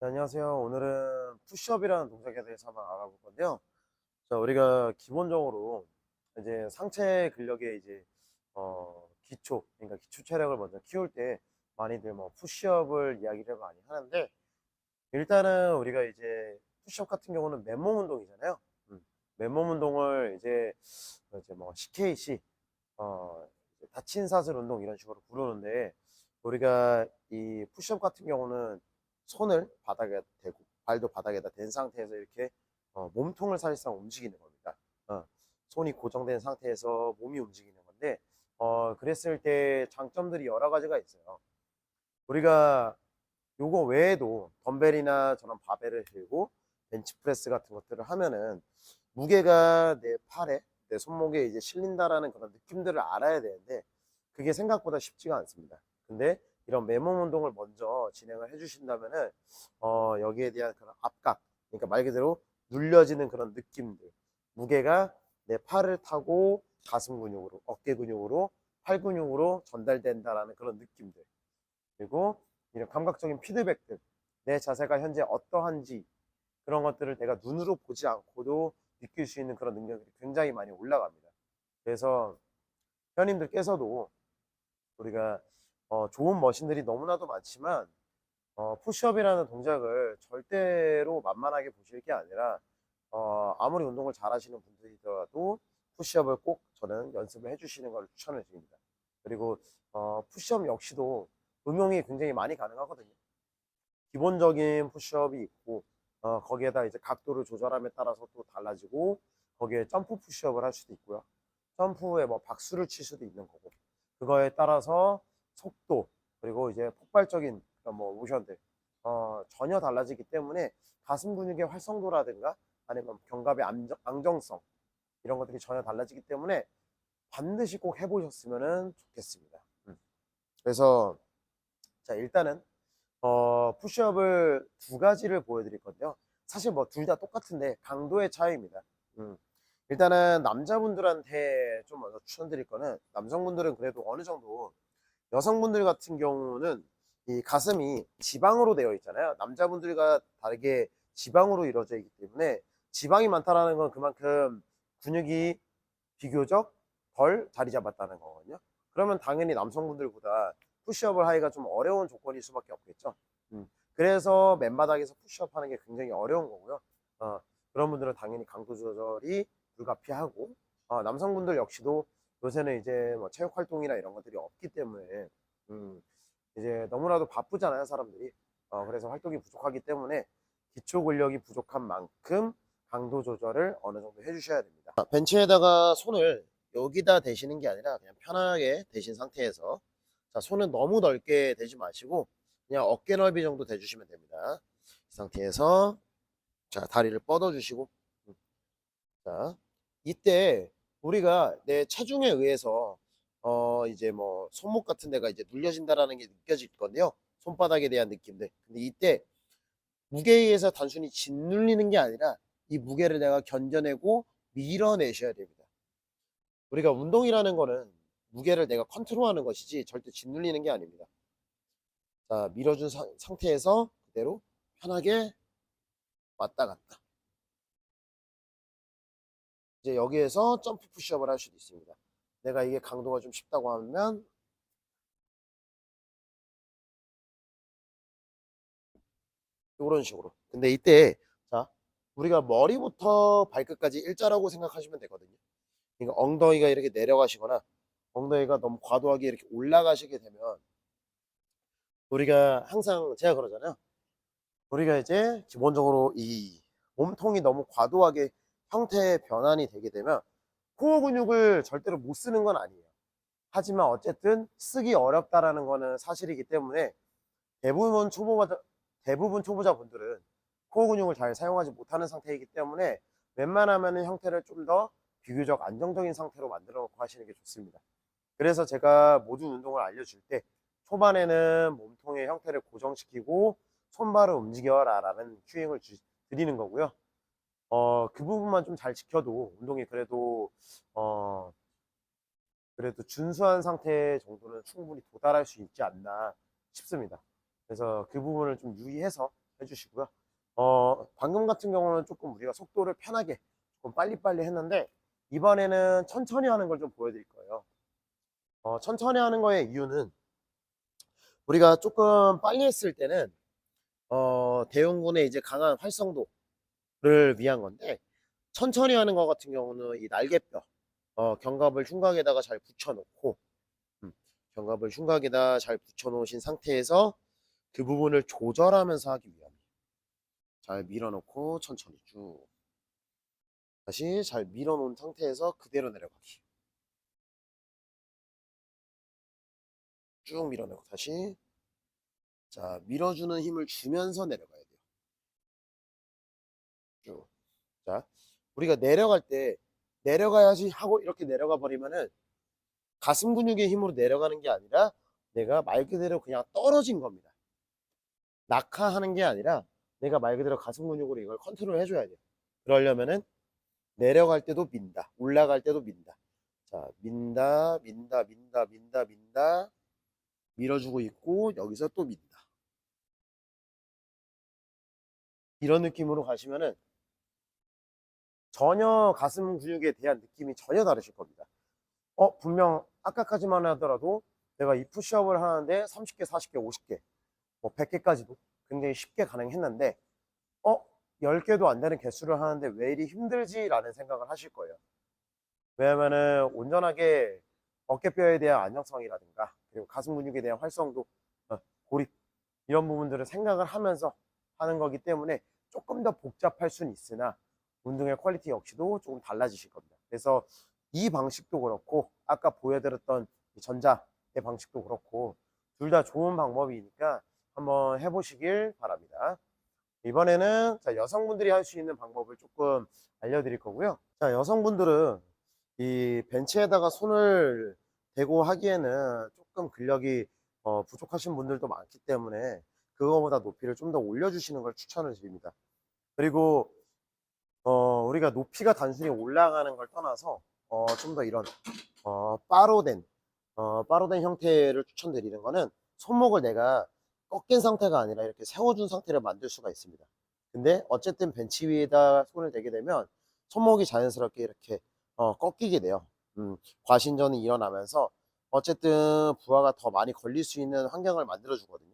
네, 안녕하세요. 오늘은 푸시업이라는 동작에 대해서 한번 알아볼 건데요. 자, 우리가 기본적으로 이제 상체 근력의 이제 기초, 그러니까 기초 체력을 먼저 키울 때 많이들 뭐 푸시업을 이야기를 많이 하는데, 일단은 우리가 이제 푸시업 같은 경우는 맨몸 운동이잖아요. 맨몸 운동을 이제 뭐 CKC, 이제 다친 사슬 운동 이런 식으로 부르는데, 우리가 이 푸시업 같은 경우는 손을 바닥에 대고 발도 바닥에다 댄 상태에서 이렇게 몸통을 사실상 움직이는 겁니다. 어, 손이 고정된 상태에서 몸이 움직이는 건데, 그랬을 때 장점들이 여러 가지가 있어요. 우리가 요거 외에도 덤벨이나 저런 바벨을 들고 벤치프레스 같은 것들을 하면은 무게가 내 팔에, 내 손목에 이제 실린다라는 그런 느낌들을 알아야 되는데, 그게 생각보다 쉽지가 않습니다. 근데 이런 맨몸 운동을 먼저 진행을 해주신다면은 여기에 대한 그런 압각, 그러니까 말 그대로 눌려지는 그런 느낌들, 무게가 내 팔을 타고 가슴 근육으로, 어깨 근육으로, 팔 근육으로 전달된다라는 그런 느낌들, 그리고 이런 감각적인 피드백들, 내 자세가 현재 어떠한지 그런 것들을 내가 눈으로 보지 않고도 느낄 수 있는 그런 능력들이 굉장히 많이 올라갑니다. 그래서 회원님들께서도 우리가 좋은 머신들이 너무나도 많지만 푸시업이라는 동작을 절대로 만만하게 보실 게 아니라 아무리 운동을 잘 하시는 분들이더라도 푸시업을 꼭 저는 연습을 해주시는 걸 추천을 드립니다. 그리고 푸시업 역시도 응용이 굉장히 많이 가능하거든요. 기본적인 푸시업이 있고 거기에다 이제 각도를 조절함에 따라서 또 달라지고, 거기에 점프 푸시업을 할 수도 있고요. 점프에 뭐 박수를 칠 수도 있는 거고, 그거에 따라서 속도, 그리고 이제 폭발적인 그런 뭐 모션들 전혀 달라지기 때문에 가슴 근육의 활성도라든가 아니면 견갑의 안정성 이런 것들이 전혀 달라지기 때문에 반드시 꼭 해보셨으면 좋겠습니다. 그래서 자, 일단은 푸시업을 두 가지를 보여드릴 건데요. 사실 뭐 둘 다 똑같은데 강도의 차이입니다. 음, 일단은 남자분들한테 좀 먼저 추천드릴 거는, 남성분들은 그래도 어느 정도, 여성분들 같은 경우는 이 가슴이 지방으로 되어 있잖아요. 남자분들과 다르게 지방으로 이루어져 있기 때문에, 지방이 많다라는 건 그만큼 근육이 비교적 덜 자리 잡았다는 거거든요. 그러면 당연히 남성분들보다 푸시업을 하기가 좀 어려운 조건일 수밖에 없겠죠. 그래서 맨바닥에서 푸시업 하는 게 굉장히 어려운 거고요. 어, 그런 분들은 당연히 강도 조절이 불가피하고, 남성분들 역시도 요새는 이제 뭐 체육 활동이나 이런 것들이 없기 때문에 이제 너무나도 바쁘잖아요, 사람들이. 그래서 활동이 부족하기 때문에 기초 근력이 부족한 만큼 강도 조절을 어느 정도 해주셔야 됩니다. 벤치에다가 손을 여기다 대시는 게 아니라 그냥 편하게 대신 상태에서, 자, 손은 너무 넓게 대지 마시고 그냥 어깨 넓이 정도 대주시면 됩니다. 이 상태에서 자, 다리를 뻗어 주시고, 자, 이때 우리가 내 체중에 의해서 이제 뭐 손목 같은 데가 이제 눌려진다라는 게 느껴질 건데요. 손바닥에 대한 느낌들. 근데 이때 무게에 의해서 단순히 짓눌리는 게 아니라 이 무게를 내가 견뎌내고 밀어내셔야 됩니다. 우리가 운동이라는 거는 무게를 내가 컨트롤하는 것이지 절대 짓눌리는 게 아닙니다. 자, 밀어준 상태에서 그대로 편하게 왔다 갔다. 이제 여기에서 점프 푸시업을 할 수도 있습니다. 내가 이게 강도가 좀 쉽다고 하면 이런 식으로. 근데 이때 자, 우리가 머리부터 발끝까지 일자라고 생각하시면 되거든요. 그러니까 엉덩이가 이렇게 내려가시거나 엉덩이가 너무 과도하게 이렇게 올라가시게 되면, 우리가 항상 제가 그러잖아요. 우리가 이제 기본적으로 이 몸통이 너무 과도하게 형태 변환이 되게 되면 코어 근육을 절대로 못 쓰는 건 아니에요. 하지만 어쨌든 쓰기 어렵다라는 거는 사실이기 때문에 대부분 초보자 대부분 초보자분들은 코어 근육을 잘 사용하지 못하는 상태이기 때문에 웬만하면 형태를 좀 더 비교적 안정적인 상태로 만들어 놓고 하시는 게 좋습니다. 그래서 제가 모든 운동을 알려줄 때 초반에는 몸통의 형태를 고정시키고 손발을 움직여라 라는 큐잉을 드리는 거고요. 그 부분만 좀 잘 지켜도 운동이 어, 그래도 준수한 상태 정도는 충분히 도달할 수 있지 않나 싶습니다. 그래서 그 부분을 좀 유의해서 해주시고요. 방금 같은 경우는 조금 우리가 속도를 편하게 좀 빨리빨리 했는데 이번에는 천천히 하는 걸 좀 보여드릴 거예요. 천천히 하는 거의 이유는 우리가 조금 빨리 했을 때는 대흉근의 이제 강한 활성도를 위한 건데 천천히 하는 것 같은 경우는 이 날개뼈 견갑을 흉곽에다가 잘 붙여놓고 견갑을 흉곽에다 잘 붙여놓으신 상태에서 그 부분을 조절하면서 하기 위함이에요. 잘 밀어놓고 천천히 쭉 다시 잘 밀어놓은 상태에서 그대로 내려가기. 쭉 밀어내고 다시 자 밀어주는 힘을 주면서 내려가야 돼요. 쭉. 자 우리가 내려갈 때 내려가야지 하고 이렇게 내려가 버리면은 가슴 근육의 힘으로 내려가는 게 아니라 내가 말 그대로 그냥 떨어진 겁니다. 낙하하는 게 아니라 내가 말 그대로 가슴 근육으로 이걸 컨트롤 해줘야 돼요. 그러려면은 내려갈 때도 민다, 올라갈 때도 민다. 자 민다 민다 민다 민다 민다 밀어주고 있고 여기서 또 민다. 이런 느낌으로 가시면은 전혀 가슴 근육에 대한 느낌이 전혀 다르실 겁니다. 분명 아까까지만 하더라도 내가 이 푸시업을 하는데 30개, 40개, 50개, 뭐 100개까지도 굉장히 쉽게 가능했는데 10개도 안 되는 개수를 하는데 왜 이리 힘들지? 라는 생각을 하실 거예요. 왜냐면은 온전하게 어깨뼈에 대한 안정성이라든가 그리고 가슴 근육에 대한 활성도, 고립 이런 부분들을 생각을 하면서 하는 거기 때문에 조금 더 복잡할 수는 있으나 운동의 퀄리티 역시도 조금 달라지실 겁니다. 그래서 이 방식도 그렇고 아까 보여드렸던 전자의 방식도 그렇고 둘 다 좋은 방법이니까 한번 해보시길 바랍니다. 이번에는 자, 여성분들이 할 수 있는 방법을 조금 알려드릴 거고요. 자, 여성분들은 이 벤치에다가 손을 대고 하기에는 조금 근력이 부족하신 분들도 많기 때문에 그거보다 높이를 좀 더 올려주시는 걸 추천을 드립니다. 그리고 우리가 높이가 단순히 올라가는 걸 떠나서 좀 더 이런 바로된 형태를 추천드리는 거는 손목을 내가 꺾인 상태가 아니라 이렇게 세워준 상태를 만들 수가 있습니다. 근데 어쨌든 벤치 위에다 손을 대게 되면 손목이 자연스럽게 이렇게 꺾이게 돼요. 과신전이 일어나면서 어쨌든 부하가 더 많이 걸릴 수 있는 환경을 만들어 주거든요.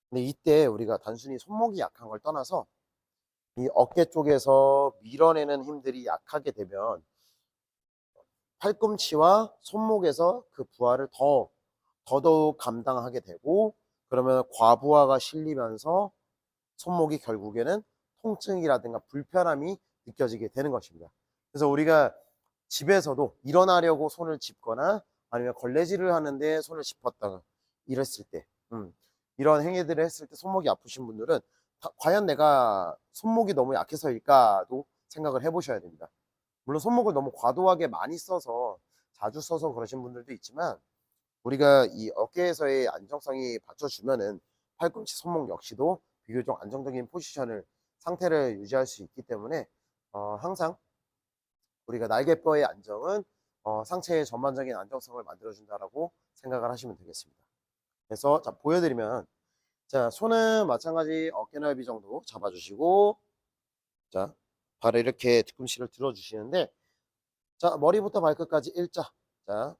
근데 이때 우리가 단순히 손목이 약한 걸 떠나서 이 어깨 쪽에서 밀어내는 힘들이 약하게 되면 팔꿈치와 손목에서 그 부하를 더더욱 감당하게 되고 그러면 과부하가 실리면서 손목이 결국에는 통증이라든가 불편함이 느껴지게 되는 것입니다. 그래서 우리가 집에서도 일어나려고 손을 짚거나 아니면 걸레질을 하는데 손을 짚었다가 이랬을 때 이런 행위들을 했을 때 손목이 아프신 분들은 과연 내가 손목이 너무 약해서일까도 생각을 해보셔야 됩니다. 물론 손목을 너무 과도하게 많이 써서 자주 써서 그러신 분들도 있지만 우리가 이 어깨에서의 안정성이 받쳐주면은 팔꿈치 손목 역시도 비교적 안정적인 포지션을 상태를 유지할 수 있기 때문에 항상 우리가 날개뼈의 안정은 상체의 전반적인 안정성을 만들어준다라고 생각을 하시면 되겠습니다. 그래서 자 보여드리면 자 손은 마찬가지 어깨 넓이 정도 잡아주시고 자 바로 이렇게 뒤꿈치를 들어주시는데 자 머리부터 발끝까지 일자 자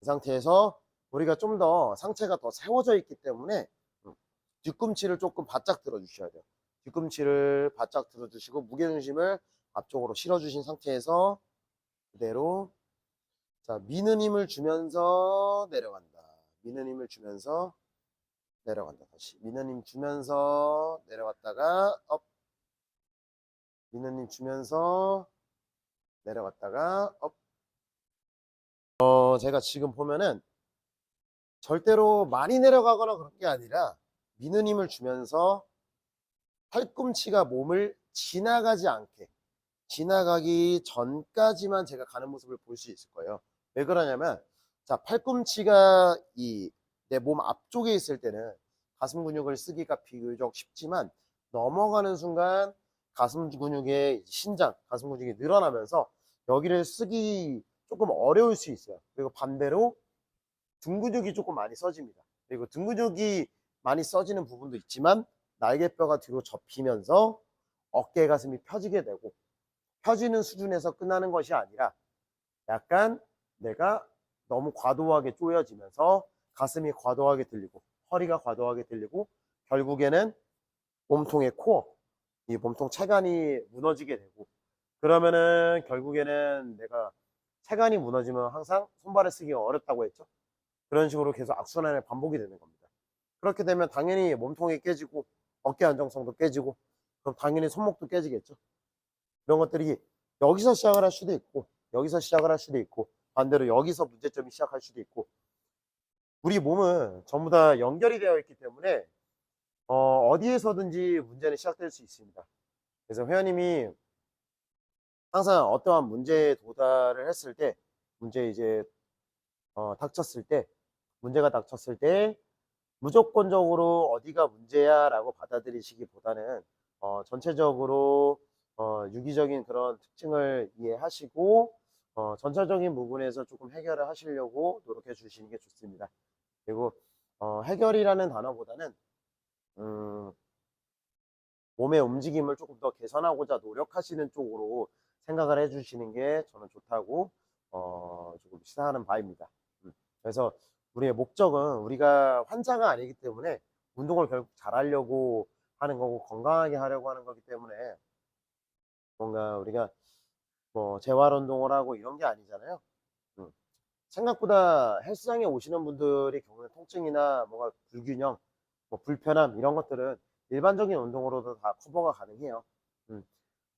이 상태에서 우리가 좀 더 상체가 더 세워져 있기 때문에 뒤꿈치를 조금 바짝 들어 주셔야 돼요. 뒤꿈치를 바짝 들어 주시고 무게중심을 앞쪽으로 실어 주신 상태에서 그대로 자 미는 힘을 주면서 내려간다. 미는 힘을 주면서 내려간다. 다시 미는 힘 주면서 내려갔다가 업 미는 힘 주면서 내려갔다가 업 제가 지금 보면은 절대로 많이 내려가거나 그런 게 아니라 미는 힘을 주면서 팔꿈치가 몸을 지나가지 않게 지나가기 전까지만 제가 가는 모습을 볼 수 있을 거예요. 왜 그러냐면 자 팔꿈치가 이 내 몸 앞쪽에 있을 때는 가슴 근육을 쓰기가 비교적 쉽지만 넘어가는 순간 가슴 근육의 신장, 가슴 근육이 늘어나면서 여기를 쓰기 조금 어려울 수 있어요. 그리고 반대로 등 근육이 조금 많이 써집니다. 그리고 등 근육이 많이 써지는 부분도 있지만 날개뼈가 뒤로 접히면서 어깨 가슴이 펴지게 되고, 펴지는 수준에서 끝나는 것이 아니라 약간 내가 너무 과도하게 조여지면서 가슴이 과도하게 들리고 허리가 과도하게 들리고 결국에는 몸통의 코어, 이 몸통 체간이 무너지게 되고, 그러면은 결국에는 내가 체간이 무너지면 항상 손발을 쓰기가 어렵다고 했죠. 그런 식으로 계속 악순환의 반복이 되는 겁니다. 그렇게 되면 당연히 몸통이 깨지고 어깨 안정성도 깨지고, 그럼 당연히 손목도 깨지겠죠. 이런 것들이 여기서 시작을 할 수도 있고 여기서 시작을 할 수도 있고 반대로 여기서 문제점이 시작할 수도 있고, 우리 몸은 전부 다 연결이 되어 있기 때문에 어디에서든지 문제는 시작될 수 있습니다. 그래서 회원님이 항상 어떠한 문제에 도달을 했을 때, 문제 이제 닥쳤을 때, 문제가 닥쳤을 때 무조건적으로 어디가 문제야 라고 받아들이시기보다는 전체적으로 유기적인 그런 특징을 이해하시고 전체적인 부분에서 조금 해결을 하시려고 노력해 주시는 게 좋습니다. 그리고 해결이라는 단어보다는 음, 몸의 움직임을 조금 더 개선하고자 노력하시는 쪽으로 생각을 해 주시는 게 저는 좋다고 조금 시사하는 바입니다. 그래서 우리의 목적은 우리가 환자가 아니기 때문에 운동을 결국 잘하려고 하는 거고 건강하게 하려고 하는 거기 때문에, 뭔가 우리가 뭐 재활 운동을 하고 이런 게 아니잖아요. 음. 생각보다 헬스장에 오시는 분들의 경우는 통증이나 뭔가 불균형, 뭐 불편함 이런 것들은 일반적인 운동으로도 다 커버가 가능해요. 음.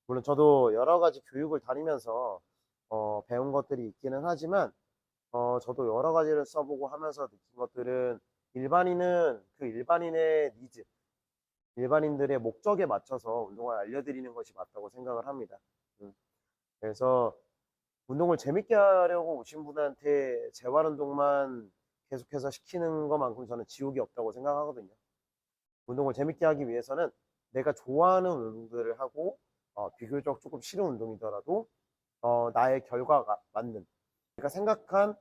물론 저도 여러 가지 교육을 다니면서 배운 것들이 있기는 하지만 저도 여러 가지를 써보고 하면서 느낀 것들은, 일반인은 그 일반인의 니즈, 일반인들의 목적에 맞춰서 운동을 알려드리는 것이 맞다고 생각을 합니다. 음. 그래서 운동을 재밌게 하려고 오신 분한테 재활 운동만 계속해서 시키는 것만큼 저는 지옥이 없다고 생각하거든요. 운동을 재밌게 하기 위해서는 내가 좋아하는 운동들을 하고 비교적 조금 싫은 운동이더라도 나의 결과가 맞는, 내가 생각한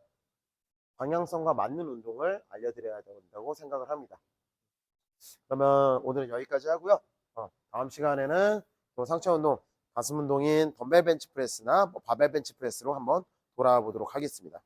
방향성과 맞는 운동을 알려드려야 된다고 생각을 합니다. 그러면 오늘은 여기까지 하고요. 다음 시간에는 또 상체 운동, 가슴 운동인 덤벨 벤치프레스나 뭐 바벨 벤치프레스로 한번 돌아보도록 하겠습니다.